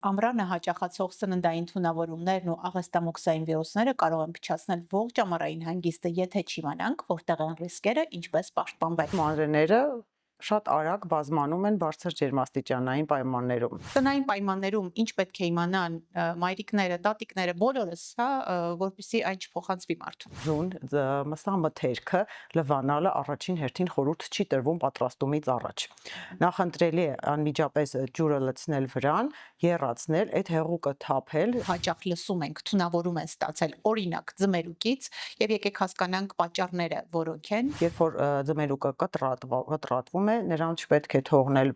Ամռանը հաճախացող սննդային թունավորումներն ու աղեստամոքսային վիրուսները կարող են փչացնել ողջ ամառային հանգիստը, եթե չիմանանք, որտեղ են ռիսկերը, ինչպես պաշտպանվել։ Մանրէները շատ արագ բազմանում են բարձր ջերմաստիճանային պայմաններում։ Տնային պայմաններում ինչ պետք է իմանան մայրիկները, տատիկները, բոլորս, որպեսզի այն չփոխանցվի մարդուն։ Ձուն մսամթերքը լվանալը առաջին հերթին խորհուրդ չի տրվում պատրաստումից առաջ։ Նախընտրելի է անմիջապես ջուրը լցնել վրան, եռացնել, այդ հեղուկը թափել։ Հաճախ լսում ենք թունավորում են ստացել, օրինակ ձմերուկից, եւ եկեք հասկանանք պատճառները, որոնք են։ Երբ որ ձմերուկը կտրատվում է, նրան չպետք է թողնել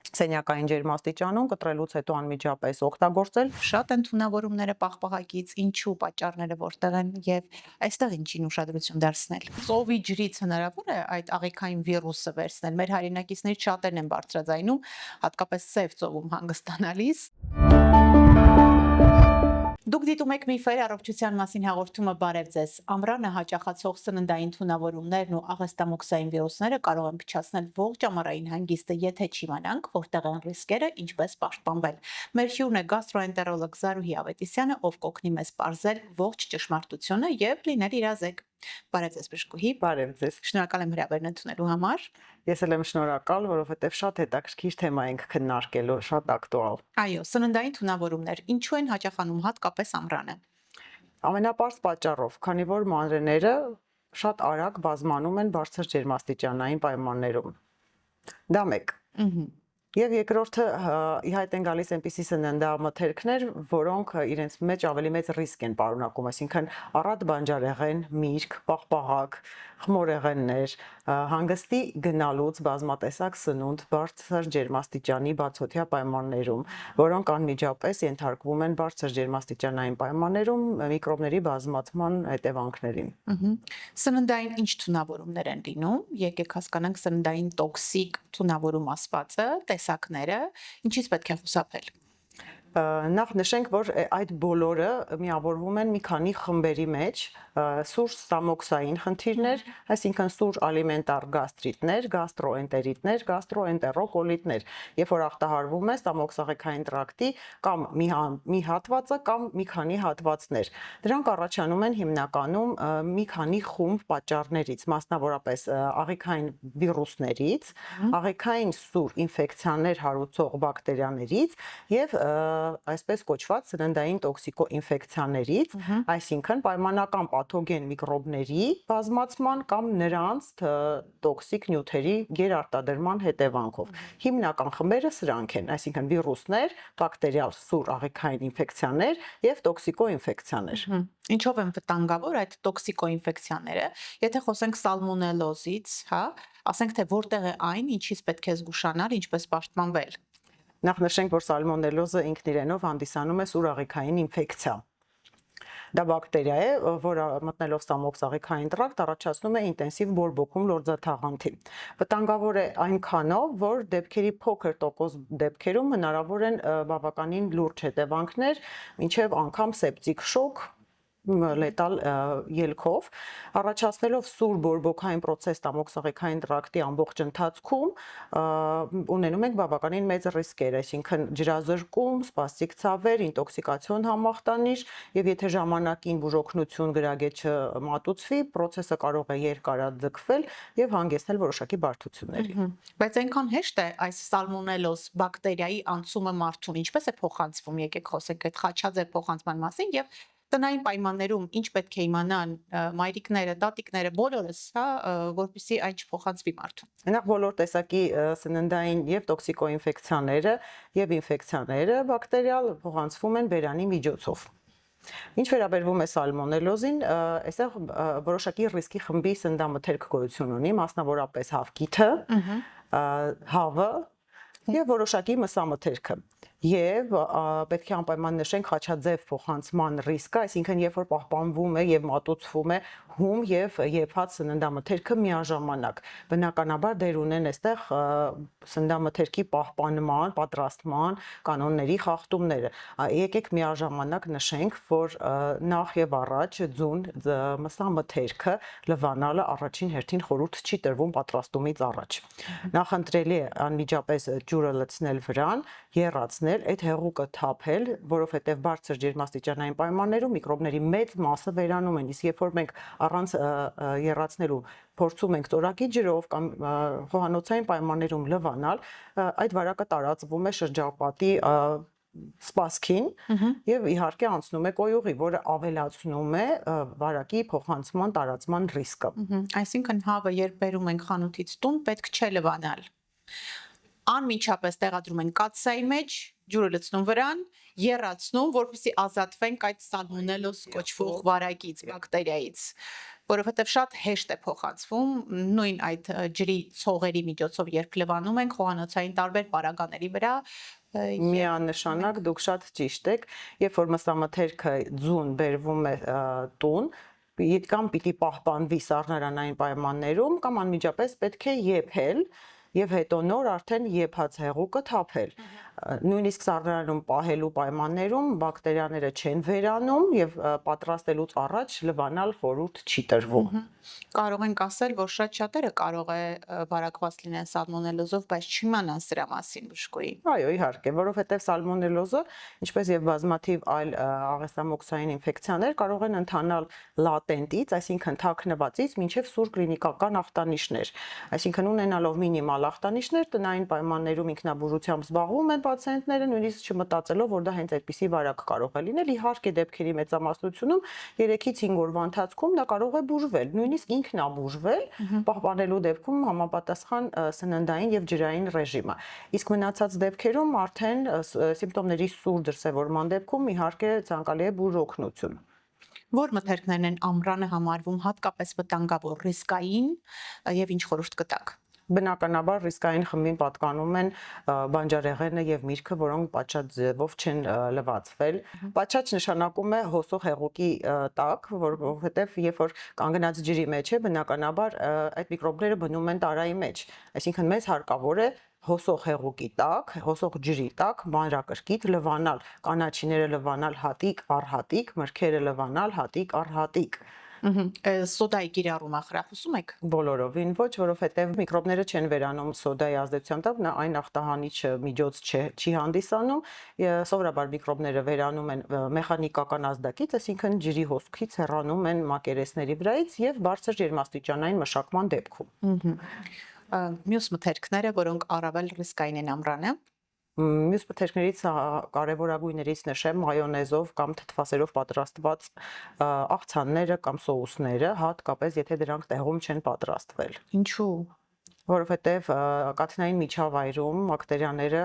սենյակային ջերմաստիճանում, կտրելուց հետո անմիջապես օգտագործել։ Շատ են թունավորումները պաղպաղակից, ինչու պատճառները որտեղ են եւ այստեղ ինչին ուշադրություն դարձնել։ Ծովի ջրից հնարավոր է այդ աղիքային վիրուսը վերցնել։ Մեր հայրենակիցներից շատերն են բարձրաձայնում, հատկապես Սև ծովում հանգստանալիս։ Դուք դիտում եք Միֆեր առողջության մասին հաղորդումը, բարև ձեզ։ Ամռանը հաճախացող սննդային թունավորումներն ու աղեստամոքսային վիրուսները կարող են փչացնել ողջ ամառային հանգիստը, եթե չիմանանք, որտեղ են ռիսկերը, ինչպես պաշտպանվել։ Մեր հյուրն է գաստրոենտերոլոգ Զարուհի Ավետիսյանը, ով կօգնի մեզ պարզել ողջ ճշմարտությունը եւ լինել իրազեկ։ Բարև ձեզ, բժշկուհի։ Բարև ձեզ։ Շնորհակալ եմ հրավերն ընդունելու համար։ Ես էլ եմ շնորհակալ, որովհետև շատ հետաքրքիր թեմա ենք քննարկելու, շատ ակտուալ։ Այո, սննդային թունավորումներ ինչու են հաճախանում հատկապես ամռանը։ Ամենապարզ պատճառով, քանի որ մանրէները շատ արագ բազմանում են բարձր ջերմաստիճանային պայմաններում։ Դա մեկ։ Եվ երկրորդը ի հայտ են գալիս այնպիսի սննդամթերքներ, որոնք իրենց մեջ ավելի մեծ ռիսկ են պարունակում, այսինքն առատ բանջարեղեն, միրգ, պաղպաղակ, խմորեղեններ, հանգստի գնալուց բազմատեսակ սնունդ բարձր ջերմաստիճանի բացօթյա պայմաններում, որոնք անմիջապես ենթարկվում են բարձր ջերմաստիճանային պայմաններում միկրոբների բազմացման հետևանքներին։ Սննդային ինչ թունավորումներ են լինում, եկեք հասկանանք սննդային տոքսիկ թունավորում ասվածը, տեսակները, ինչից պետք է խուսափել։ Նախ նշենք, որ այդ բոլորը միավորվում են մի քանի խմբերի մեջ՝ սուր ստամոքսային խնդիրներ, այսինքն սուր ալիմենտար գաստրիտներ, գաստրոենտերիտներ, գաստրոենտերոկոլիտներ, երբ որ ախտահարվում է ստամոքսաղեքային տրակտի կամ մի հատվածը կամ մի քանի հատվածներ։ Դրանք առաջանում են հիմնականում մի քանի խումբ պատճառներից, մասնավորապես աղիքային վիրուսներից, աղիքային սուր ինֆեկցիաներ հարուցող բակտերիաներից եւ այսպես կոչված սննդային տոքսիկոինֆեկցիաներից, այսինքն պայմանական պաթոգեն միկրոբների բազմացման կամ նրանց տոքսիկ նյութերի գերարտադրման հետևանքով։ Հիմնական խմբերը սրանք են, այսինքն վիրուսներ, բակտերիալ սուր աղիքային ինֆեկցիաներ եւ տոքսիկոինֆեկցիաներ։ Ինչով են վտանգավոր այդ տոքսիկոինֆեկցիաները, եթե խոսենք սալմոնելոզից, ասենք թե որտեղ է այն, ինչից պետք է զգուշանալ, ինչպես պաշտպանվել։ Նախ նշենք, որ սալմոնելոզը ինքն իրենով հանդիսանում է սուր աղիքային ինֆեկցիա։ Դա բակտերիա է, որը մտնելով ստամոքսաղեքային տրակտ առաջացնում է ինտենսիվ բորբոքում լորձաթաղանթի։ Վտանգավոր է այնքանով, որ դեպքերի փոքր տոկոս դեպքերում հնարավոր են բավականին լուրջ հետևանքներ, մինչև անգամ սեպտիկ շոկ, լետալ ելքով, առաջացնելով սուր բորբոքային պրոցես ստամոքսաղեքային տրակտի ամբողջ ընթացքում ունենում ենք բավականին մեծ ռիսկեր, այսինքն ջրազրկում, սպաստիկ ցավեր, ինտոքսիկացիոն համախտանիշ, եւ եթե ժամանակին բուժօգնություն գրագետ չմատուցվի, պրոցեսը կարող է երկարաձգվել եւ հանգեցնել որոշակի բարդությունների։ Բայց այնքան հեշտ է այս սալմոնելոզ բակտերիայի անցումը մարդուն, ինչպես է փոխանցվում, եկեք խոսենք այդ խաչաձև փոխանցման մասին եւ տնային պայմաններում ինչ պետք է իմանան մայրիկները, տատիկները, բոլորս, որպեսզի այն չփոխանցվի մարդուն։ Նախ բոլոր տեսակի սննդային եւ տոքսիկոինֆեկցիաները եւ ինֆեկցիաները բակտերիալ փոխանցվում են բերանի միջոցով։ Ինչ վերաբերվում է սալմոնելոզին, այստեղ որոշակի ռիսկի խմբի սննդամթերք գոյություն ունի, մասնավորապես հավկիթը, հավը եւ որոշակի մսամթերքը։ Եվ պետք է անպայման նշենք խաչաձև փոխանցման ռիսկը, այսինքն երբ որ պահպանվում է եւ մատուցվում է հում եւ եփած սննդամթերքը միաժամանակ, բնականաբար դեր ունեն այստեղ սննդամթերքի պահպանման, պատրաստման կանոնների խախտումները։ Եկեք միաժամանակ նշենք, որ նախ եւ առաջ ձուն մսամթերքը լվանալը առաջին հերթին խորհուրդ չի տրվում պատրաստումից առաջ։ Նախընտրելի է անմիջապես ջուրը լցնել վրան, եռացնել վերացնել, այդ հեղուկը թափել, որովհետև բարձր ջերմաստիճանային պայմաններում միկրոբների մեծ մասը վերանում են, իսկ երբ որ մենք առանց եռացնելու փորձում ենք ծորակի ջրով կամ խոհանոցային պայմաններում լվանալ, այդ վարակը տարածվում է շրջապատի սպասքին եւ իհարկե անցնում է կոյուղի, որը ավելացնում է վարակի փոխանցման տարածման ռիսկը։ Այսինքն հավը երբ բերում ենք խանութից տուն, պետք չէ լվանալ։ Անմիջապես տեղադրում են կաթսայի մեջ, ջուրը լցնում վրան, եռացնում, որպեսզի ազատվենք այդ սալմոնելոզ կոչվող վարակից, բակտերիայից, որովհետև շատ հեշտ է փոխանցվում, նույն այդ ջրի ցողերի միջոցով երբ լվանում ենք խոհանոցային տարբեր պարագաների վրա, Միանշանակ դուք շատ ճիշտ եք, երբ որ մսամթերքը ձուն բերվում է տուն, կամ պիտի պահպանվի սառնարանային պայմաններում, կամ անմիջապես պետք է եփել եւ հետո նոր արդեն եփած հեղուկը թափել։ Նույնիսկ սառնարանում պահելու պայմաններում բակտերիաները չեն վերանում եւ պատրաստելուց առաջ լվանալ խորհուրդ չի տրվում։ Կարող ենք ասել, որ շատ շատերը կարող է վարակված լինեն սալմոնելոզով, բայց չիմանան սրա մասին բժշկուհի։ Այո, իհարկե, որովհետև սալմոնելոզը, ինչպես եւ բազմաթիվ այլ աղեստամոքսային ինֆեկցիաներ կարող են ընթանալ լատենտից, այսինքն թաքնվածից մինչև սուր կլինիկական ախտանիշներ։ Այսինքն ունենալով մինիմալ ախտանիշներ, տնային պայմաններում ինքնաբուժությամբ զբաղվում են պացիենտները, նույնիսկ չմտածելով, որ դա հենց այդպիսի վարակ կարող է լինել։ Իհարկե, դեպքերի մեծամասնությունում 3-ից 5 օրվա ընթացքում դա կարող է բուժվել, նույնիսկ ինքնաբուժվել, պահպանելու դեպքում համապատասխան սննդային եւ ջրային ռեժիմը։ Իսկ մնացած դեպքերում արդեն սիմպտոմների սուր դրսևորման դեպքում իհարկե ցանկալի է բուժօգնություն։ Որ մթերքներն են ամռանը համարվում հատկապես վտանգավոր, ռիսկային եւ ինչ խորհուրդ կտաք։ Բնականաբար ռիսկային խմբին պատկանում են բանջարեղենը եւ միրգը, որոնք պատշաճ ձևով չեն լվացվել։ Պատշաճ նշանակում է հոսող հեղուկի տակ, որովհետեւ երբ որ կանգնած ջրի մեջ է, բնականաբար այդ միկրոբները բնում են տարայի մեջ։ Այսինքն մեզ հարկավոր է հոսող հեղուկի տակ, հոսող ջրի տակ մանրակրկիտ լվանալ, կանաչիները լվանալ հատիկ առ հատիկ, մրգերը լվանալ հատիկ առ հատիկ։ Սոդայի կիրառումը խրախուսում եք։ Բոլորովին ոչ, որովհետև միկրոբները չեն վերանում սոդայի ազդեցությամբ տակ, նա այն ախտահանիչ միջոց չի հանդիսանում, սովորաբար միկրոբները վերանում են մեխանիկական ազդակից, այսինքն ջրի հոսքից հեռանում են մակերեսների վրայից եւ բարձր ջերմաստիճանային մշակման դեպքում։ Մյուս մթերքները, որոնք առավել ռիսկային են ամռանը։ Մյուս մթերքներից կարևորագույններից նշեմ մայոնեզով կամ թթվասերով պատրաստված աղցանները կամ սոուսները, հատկապես եթե դրանք տեղում չեն պատրաստվել։ Ինչու՞։ Որովհետև կաթնային միջավայրում բակտերիաները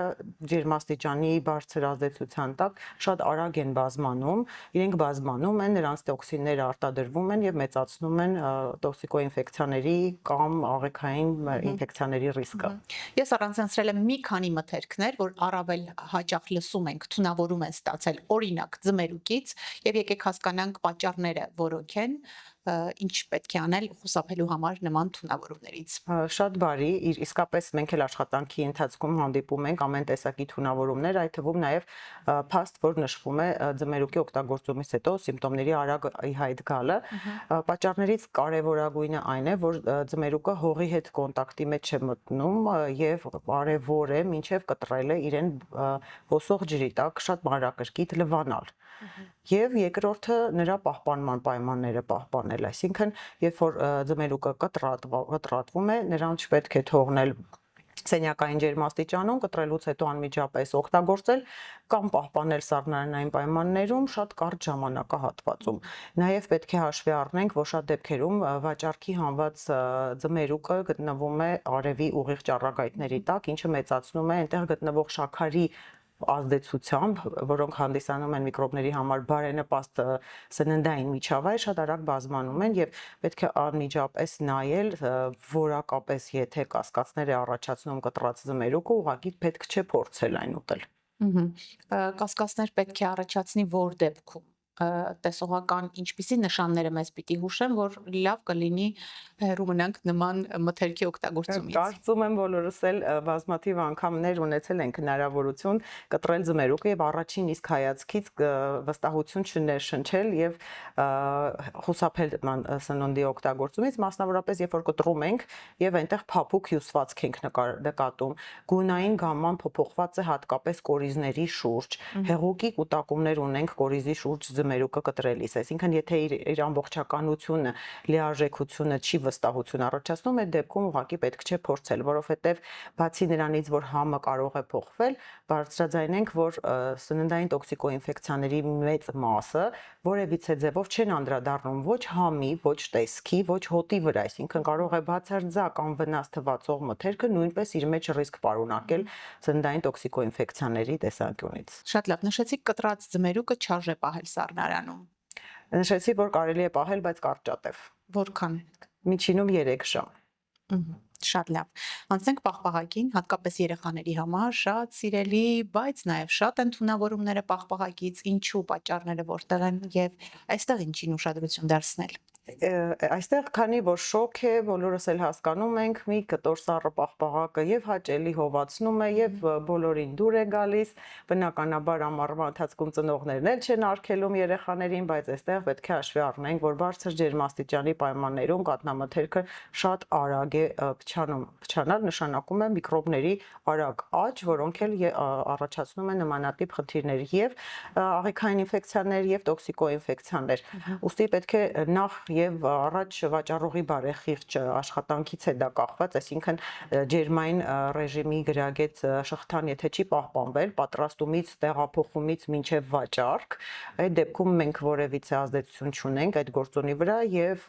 ջերմաստիճանի բարձր ազդեցության տակ շատ արագ են բազմանում, իրենք բազմանում են, նրանց տոքսինները արտադրվում են եւ մեծացնում են տոքսիկոինֆեկցիաների կամ աղեքային ինֆեկցիաների ռիսկը։ Ես առանձնացրել եմ մի քանի մթերքներ, որ առավել հաճախ լսում ենք, թունավորում են ստացել, օրինակ ձմերուկից, եւ եկեք հասկանանք պատճառները, որոնք են, ինչ պետք է անել խուսափելու համար նման թունավորումներից։ Շատ բարի, իսկապես մենք էլ աշխատանքի ընթացքում հանդիպում ենք ամեն տեսակի թունավորումներ, այդ թվում նաև փաստ, որ նշվում է ձմերուկի օգտագործումից հետո սիմպտոմների արագ ի հայտ գալը։ Պատճառներից կարևորագույնը այն է, որ ձմերուկը հողի հետ կոնտակտի մեջ է մտնում եւ կարևոր է մինչեւ կտրելը իրեն հոսող ջրի տակ շատ մանրակրկիտ լվանալ։ Եվ երկրորդը նրա պահպանման պայմանները պահպանել, այսինքն երբ որ ձմերուկը կտրատվում է, նրան չպետք է թողնել սենյակային ջերմաստիճանում, կտրելուց հետո անմիջապես օգտագործել կամ պահպանել սառնարանային պայմաններում շատ կարճ ժամանակահատվածում։ Նաև պետք է հաշվի առնենք, որ շատ դեպքերում վաճառքի հանված ձմերուկը գտնվում է արևի ուղիղ ճառագայթների տակ, ինչը մեծացնում է այնտեղ գտնվող շաքարի ազդեցությամբ, որոնք հանդիսանում են միկրոբների համար բարենպաստ սննդային միջավայր, շատ արագ բազմանում են եւ պետք է անմիջապես նայել, որակապես եթե կասկածներ է առաջացնում կտրած ձմերուկը, ուղղակի պետք չէ փորձել այն ուտել։ Կասկածներ պետք է առաջացնի որ դեպքում։ տեսողական ինչպիսի նշանները մեզ պիտի հուշեն, որ լավ կլինի հեռու մնանք նման մթերքի օգտագործումից։ Կարծում եմ բոլորս էլ բազմաթիվ անգամներ ունեցել ենք հնարավորություն կտրել ձմերուկը եւ առաջին իսկ հայացքից վստահություն չներշնչել եւ խուսափել սննդի օգտագործումից, մասնավորապես երբ որ կտրում ենք եւ այնտեղ փափուկ հյուսվածք ենք նկատում, գունային գամման փոփոխված է հատկապես կորիզների շուրջ, հեղուկի կուտակումներ ունենք կորիզի շուրջ ձմերուկը կտրելիս, այսինքն եթե իր ամբողջականությունը, լիարժեքությունը չի վստահություն առաջացնում, այդ դեպքում ուղղակի պետք չէ փորձել, որովհետև բացի նրանից, որ համը կարող է փոխվել, բարձրաձայնենք, որ սննդային տոքսիկոինֆեկցիաների մեծ մասը որևիցե ձևով չեն անդրադառնում ոչ համի, ոչ տեսքի, ոչ հոտի վրա, այսինքն կարող է բացարձակ անվնաս թվացող մթերքը նույնպես իր մեջ ռիսկ պարունակել սննդային տոքսիկոինֆեկցիաների տեսանկյունից։ Շատ լավ, նշեցիք կտրած ձմերուկը չարժե պահել սառնարանում։ Նշեցի, որ կարելի է պահել, բայց կարճատև։ Որքան։ Միջինում 3 ժամ։ Շատ լավ։ Անցնենք պաղպաղակին, հատկապես երեխաների համար շատ սիրելի, բայց նաև շատ ընդունավորումները պաղպաղակից, ինչու պատճառները որտեղ են եւ այստեղ ինչին ուշադրություն դարձնել։ Այստեղ քանի որ շոկ է, բոլորս էլ հասկանում ենք, մի կտոր սառը պաղպաղակը եւ հաճելի հովացնում է եւ բոլորին դուր է գալիս, բնականաբար ամառվա ընթացքում ծնողներն էլ չեն արգելում երեխաներին, բայց այստեղ պետք է հաշվի առնենք, որ բարձր ջերմաստիճանի պայմաններում կաթնամթերքը շատ արագ է փչանում։ Փչանալ նշանակում է միկրոբների արագ աճ, որոնք էլ առաջացնում են նմանատիպ խնդիրներ եւ աղիքային ինֆեկցիաներ եւ տոքսիկոինֆեկցիաներ։ Ուստի պետք է նախ եւ առաջ վաճառողի բարեխիղճ աշխատանքից է դա կախված, այսինքն ջերմային ռեժիմի գրագետ շղթան եթե չի պահպանվել պատրաստումից, տեղափոխումից մինչև վաճառք, այդ դեպքում մենք որևիցե ազդեցություն չունենք այդ գործոնի վրա եւ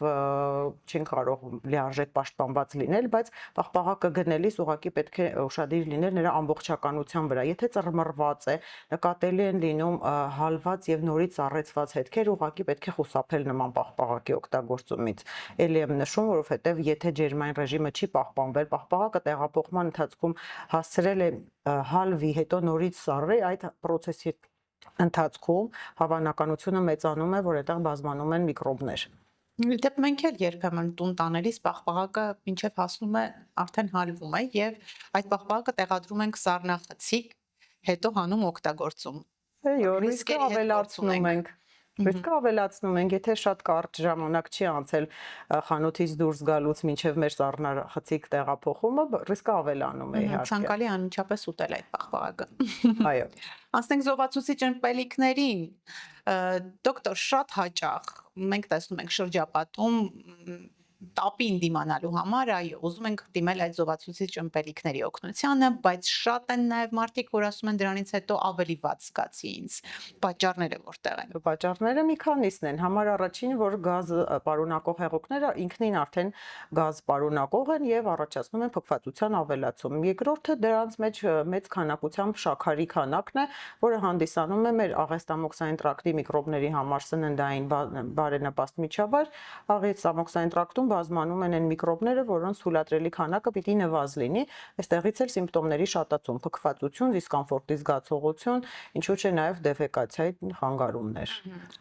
չենք կարող լիարժեք պաշտպանված լինել, բայց պաղպաղակը գնելիս ուղղակի պետք է ուշադիր լինել նրա ամբողջականության վրա։ Եթե ծռմռված է, նկատելի են լինում հալված եւ նորից առեցված հետքեր, ուղղակի պետք է խուսափել նման պաղպաղակի օգտագործումից։ Էլի եմ նշում, որովհետև եթե ջերմային ռեժիմը չի պահպանվել, պաղպաղակը տեղափոխման ընթացքում հասցրել է հալվի, հետո նորից սառի, այդ process-ի ընթացքում հավանականությունը մեծանում է, որ այդտեղ բազմանում են միկրոբներ։ Դե մենք էլ երբեմն տուն տանելիս պաղպաղակը մինչև հասնում է արդեն հալվում է եւ այդ պաղպաղակը տեղադրում ենք սառնախցիկ, հետո հանում օգտագործում։ Այո, ռիսկը ավելացնում ենք։ Ռիսկը ավելացնում ենք, եթե շատ կարճ ժամանակ չի անցել խանութից դուրս գալուց մինչև մեր սառնախցիկ տեղափոխումը, ռիսկը ավելանում է իհարկե։ Ցանկալի անմիջապես ուտել այդ պաղպաղակը։ Այո։ Անցնենք զովացուցիչ ըմպելիքներին։ Դոկտոր, շատ հաճախ մենք տեսնում ենք շրջապատում տապին դիմանալու համար, այո, ուզում ենք դիմել այդ զովացուցիչ ըմպելիքների օգնությանը, բայց շատ են նաև մարդիկ, որ ասում են դրանից հետո ավելի վատ զգացի ինձ։ Պատճառները որտեղ են։ Պատճառները մի քանիսն են։ Համար առաջին, որ գազ պարունակող հեղուկները ինքնին արդեն գազ պարունակող են եւ առաջացնում են փոփվածության ավելացում։ Երկրորդը դրանց մեջ մեծ քանակությամբ շաքարի քանակն է, որը հանդիսանում է մեր աղեստամոքսային տրակտի միկրոբների համար սննդային բարենպաստ միջավայր։ Աղեստամոքսային տրակտում բազմանում են այն միկրոբները, որոնց թույլատրելի քանակը պիտի նվազ լինի, այստեղից էլ սիմպտոմների շատացում, փքվածություն, դիսկոմֆորտի զգացողություն, ինչու՞ չէ նաև դեֆեկացիայի խանգարումներ։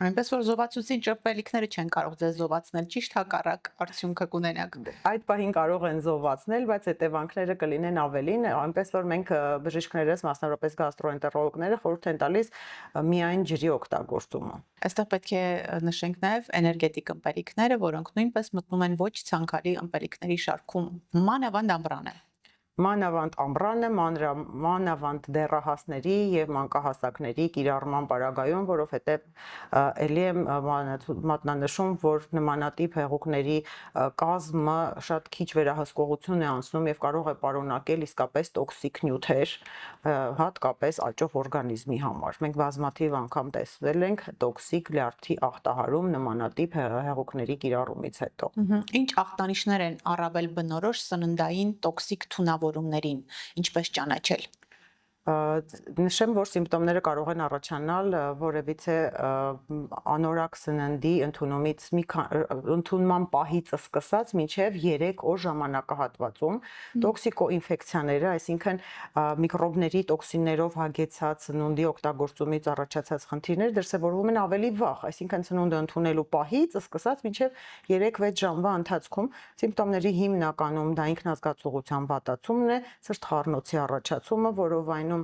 Այնպես որ զովացուցիչ ըմպելիքները չեն կարող ձեզ զովացնել, ճիշտ հակառակ արդյունքը կունենաք։ Այդ պահին կարող են զովացնել, բայց հետևանքները կլինեն ավելին, այնպես որ մենք բժիշկներս, մասնավորապես գաստրոենտերոլոգները խորհուրդ են տալիս միայն ջրի օգտագործումը։ Այստեղ պետք է նշենք նաև էներգետիկ ըմպելիքները, որոնք նույնպես մտնում են ոչ ցանկալի ըմպելիքների շարքում, մանավանդ ամռանը։ Մանավանդ ամռանը, մանավանդ դեռահասների եւ մանկահասակների կիրառման պարագայում, որովհետեւ ելի եմ մատնանշում, որ նմանատիպ հեղուկների կազմը շատ քիչ վերահսկողություն է անցնում եւ կարող է պարունակել իսկապես տոքսիկ նյութեր, հատկապես աճող օրգանիզմի համար։ Մենք բազմաթիվ անգամ տեսել ենք տոքսիկ լյարդի ախտահարում նմանատիպ հեղուկների կիրառումից հետո։ Ինչ ախտանիշներ են առավել բնորոշ սննդային տոքսիկ թունավորումներին, ինչպես ճանաչել։ Նշեմ, որ սիմպտոմները կարող են առաջանալ որևիցե անորակ սննդի ընդունման պահից սկսած մինչև 3 օր ժամանակահատվածում, տոքսիկոինֆեկցիաները, այսինքն միկրոբների տոքսիններով հագեցած սնունդի օգտագործումից առաջացած խնդիրներ դրսևորվում են ավելի վաղ, այսինքն սնունդը ընդունելու պահից սկսած մինչև 3-6 ժամվա ընթացքում սիմպտոմների հիմնականում դա ինքնազգացողության վատացումն է, սրտխառնոցի առաջացումը, որովայնում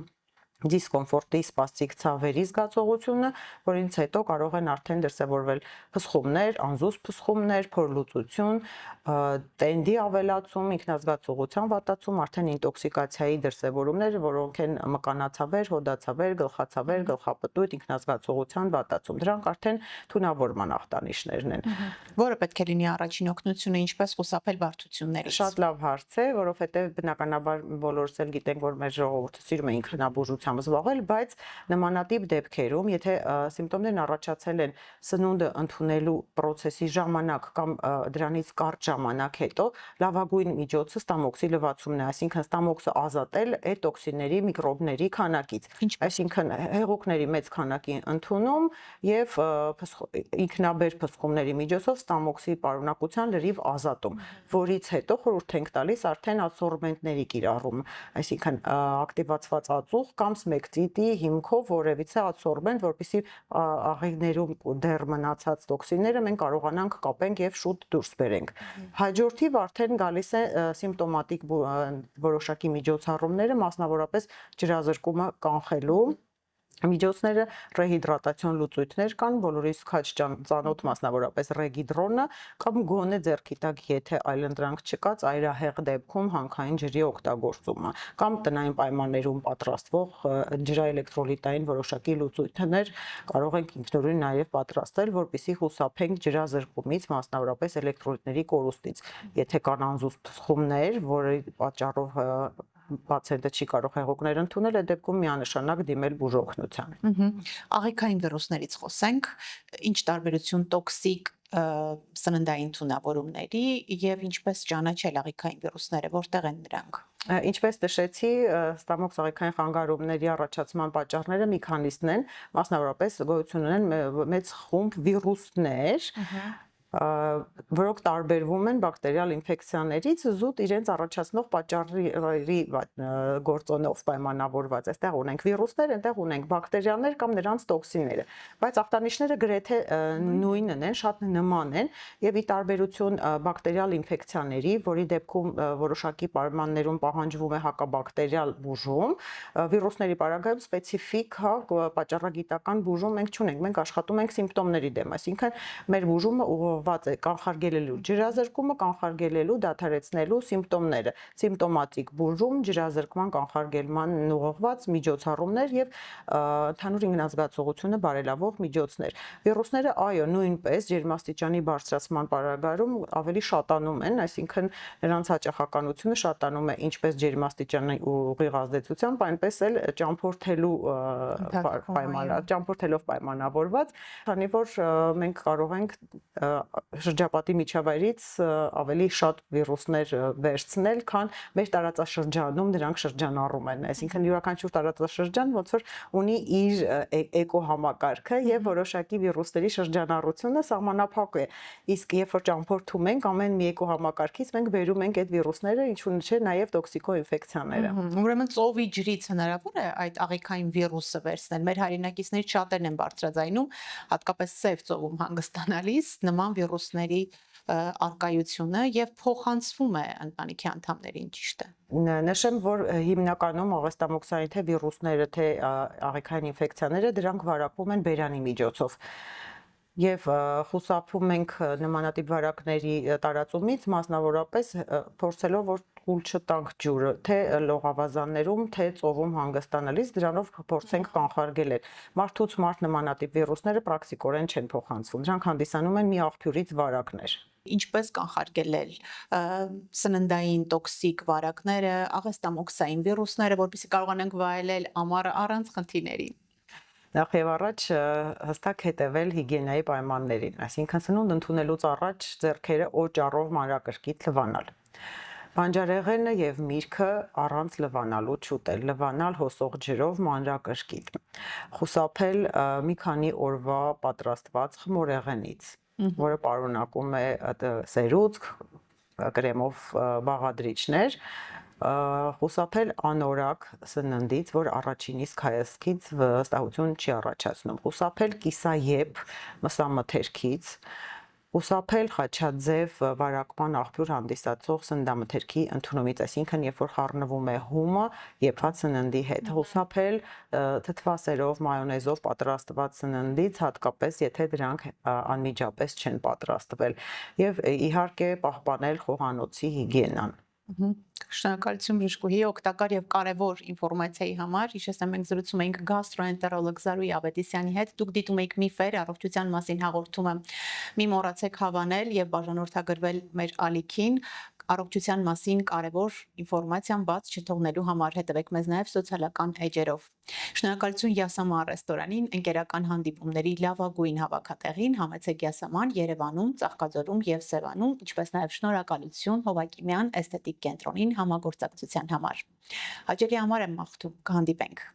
դիսկոմֆորտի, սպասծիկ ցավերի զգացողությունը, որից հետո կարող են արդեն դրսևորվել փսխումներ, անզուսպ փսխումներ, փորլուծություն, տենդի ավելացում, ինքնազգացողության վատացում, արդեն ինտոքսիկացիայի դրսևորումներ, որոնք են մկանացավեր, հոդացավեր, գլխացավեր, գլխապտույտ, ինքնազգացողության վատացում։ Դրանք արդեն թունավորման ախտանիշներն են։ Որը պետք է լինի առաջին օգնությունը, ինչպես խուսափել բարդություններից։ Շատ լավ հարց է, որովհետև բնականաբար բոլորս էլ գիտենք, որ մեր ժողովուրդը սիրում է ինքնաբուժությամբ զբաղվել, բայց նմանատիպ դեպքերում, եթե սիմպտոմներն առաջացել են սնունդը ընդունելու process-ի ժամանակ կամ դրանից կարճ ժամանակ հետո, լավագույն միջոցը ստամոքսի լվացումն է, այսինքն ստամոքսը ազատել այդ տոքսինների, միկրոբների քանակից։ Այսինքն հեղուկների մեծ քանակի ընդունում եւ ինքնաբեր փսխումների միջոցով ստամոքսի պարունակության լրիվ ազատում, որից հետո խորհուրդ ենք տալիս արդեն ադսորբենտների կիրառում, այսինքն ակտիվացված ածուխ կամ սմեկտիտի հիմքով որևիցե ադսորբենտ, որպեսզի աղիներում դեռ մնացած տոքսինները մենք կարողանանք կապենք եւ շուտ դուրս բերենք։ Հաջորդիվ արդեն գալիս է սիմպտոմատիկ որոշակի միջոցառումները, մասնավորապես ջրազրկումը կանխելու միջոցները, ռեհիդրատացիոն լուծույթներ կան, բոլորիս քաչ ծանոթ մասնավորապես ռեգիդրոնը կամ գոնե ձեռքի տակ, եթե այլընտրանք չկա, ծայրահեղ դեպքում հանքային ջրի օգտագործումը կամ տնային պայմաններում պատրաստվող ջրաէլեկտրոլիտային որոշակի լուծույթներ կարող ենք ինքնուրույն նաև պատրաստել, որպեսզի խուսափենք ջրազրկումից, մասնավորապես էլեկտրոլիտների կորուստից։ Եթե կան անզուսպ փսխումներ, որի պատճառով պացիենտը չի կարող հեղուկներ ընդունել, այդ դեպքում միանշանակ դիմել բուժօգնության։ Աղիքային վիրուսներից խոսենք, ինչ տարբերություն տոքսիկ սննդային թունավորումների եւ ինչպես ճանաչել աղիքային վիրուսները, որտեղ են դրանք։ Ինչպես նշեցի, ստամոքս աղիքային խանգարումների առաջացման պատճառները մի քանիսն են, մասնավորապես գոյություն ունեն մեծ խումբ վիրուսներ, որոնք տարբերվում են բակտերիալ ինֆեկցիաներից զուտ իրենց առաջացնող պատճառի գործոնով պայմանավորված։ Այստեղ ունենք վիրուսներ, այնտեղ ունենք բակտերիաներ կամ նրանց տոքսինները, բայց ախտանիշները գրեթե նույնն են, շատ նման են եւ ի տարբերություն բակտերիալ ինֆեկցիաների, որի դեպքում որոշակի պայմաններում պահանջվում է հակաբակտերիալ բուժում, վիրուսների պարագայում սպეციფიկ պատճառագիտական բուժում մենք չունենք, մենք աշխատում ենք սիմպտոմների դեմ, այսինքն մեր բուժումը ուղղված է կանխարգելելու ջրազրկումը, կանխարգելելու, դադարեցնելու սիմպտոմները, սիմպտոմատիկ բուժում, ջրազրկման կանխարգելման ուղղված միջոցառումներ եւ ընդհանուր ինքնազգացողությունը բարելավող միջոցներ։ Վիրուսները, այո, նույնպես ջերմաստիճանի բարձրացման պարագայում ավելի շատանում են, այսինքն նրանց հաճախականությունը շատանում է ինչպես ջերմաստիճանի ուղիղ ազդեցությամբ, այնպես էլ ճամփորդելով պայմանավորված, քանի որ մենք կարող ենք շրջապատի միջավայրից ավելի շատ վիրուսներ վերցնել, քան մեր տարածաշրջանում դրանք շրջանառում են, այսինքն յուրաքանչյուր տարածաշրջան ոնց որ ունի իր էկոհամակարգը եւ որոշակի վիրուսների շրջանառությունը սահմանափակ է, իսկ երբ որ ճամփորդում ենք ամեն մի էկոհամակարգից մենք բերում ենք այդ վիրուսները, ինչու՞ չէ նաեւ տոքսիկոինֆեկցիաները։ Ուրեմն ծովի ջրից հնարավոր է այդ աղիքային վիրուսը վերցնել։ Մեր հայրենակիցներից շատերն են բարձրաձայնում, հատկապես Սև ծովում հանգստանալիս նման վիրուսների արկայությունը եւ փոխանցվում է ընտանիքի անդամներին, ճիշտ է։ Նշեմ, որ հիմնականում աղեստամոքսային թե վիրուսները, թե աղիքային ինֆեկցիաները դրանք վարակվում են բերանի միջոցով։ Եվ խուսափում ենք նմանատիպ վարակների տարածումից, մասնավորապես փորձելով որ կուլ չտանք ջուրը, թե լողավազաններում, թե ծովում հանգստանալիս, դրանով փորձենք կանխարգելել։ Մարդուց մարդ նմանատիպ վիրուսները պրակտիկորեն չեն փոխանցվում, դրանք հանդիսանում են մի աղբյուրից վարակներ։ Ինչպես կանխարգելել սննդային տոքսիկ վարակները, աղեստամոքսային վիրուսները, որպեսզի կարողանանք վայելել ամառը առանց խնդիրների։ Նախ եւ առաջ հստակ հետևել հիգիենայի պայմաններին, այսինքն սնունդ ընդունելուց առաջ ձեռքերը օճառով մանրակրկիտ լվանալ։ Բանջարեղենը եւ միրգը առանց լվանալու չուտել, լվանալ հոսող ջրով մանրակրկիտ։ Խուսափել մի քանի օրվա պատրաստված խմորեղենից, որը պարունակում է սերուցք, կրեմով բաղադրիչներ, խուսափել անորակ սննդից, որ առաջին իսկ հայացքից վստահություն չի առաջացնում, խուսափել կիսաեպ մսամթերքից, խուսափել խաչաձև վարակման աղբյուր հանդիսացող սննդամթերքի ընդունումից, այսինքն երբ որ խառնվում է հումը եփած սննդի հետ, խուսափել թթվասերով, մայոնեզով պատրաստված սննդից, հատկապես եթե դրանք անմիջապես չեն պատրաստվել, եւ իհարկե պահպանել խոհանոցի հիգիենան։ Շնորհակալություն բժշկուհի օգտակար եւ կարեւոր ինֆորմացիայի համար։ Հիշեցնեմ, մենք զրուցում էինք գաստրոենտերոլոգ Զարուհի Ավետիսյանի հետ։ Դուք դիտում եք Միֆեր առողջության մասին հաղորդումը։ Մի մոռացեք հավանել եւ բաժանորդագրվել մեր ալիքին։ Առողջության մասին կարևոր ինֆորմացիան բաց չթողնելու համար հետևեք մեզ նաև սոցիալական էջերով։ Շնորհակալություն Յասաման ռեստորանին, ընկերական հանդիպումների լավագույն հավաքատեղին, համեցեք Յասաման Երևանում, Ծաղկաձորում եւ Սևանում, ինչպես նաև շնորհակալություն Հովակիմյան էսթետիկ կենտրոնին համագործակցության համար։ Հաջելի համար եմ մաղթում, կհանդիպենք։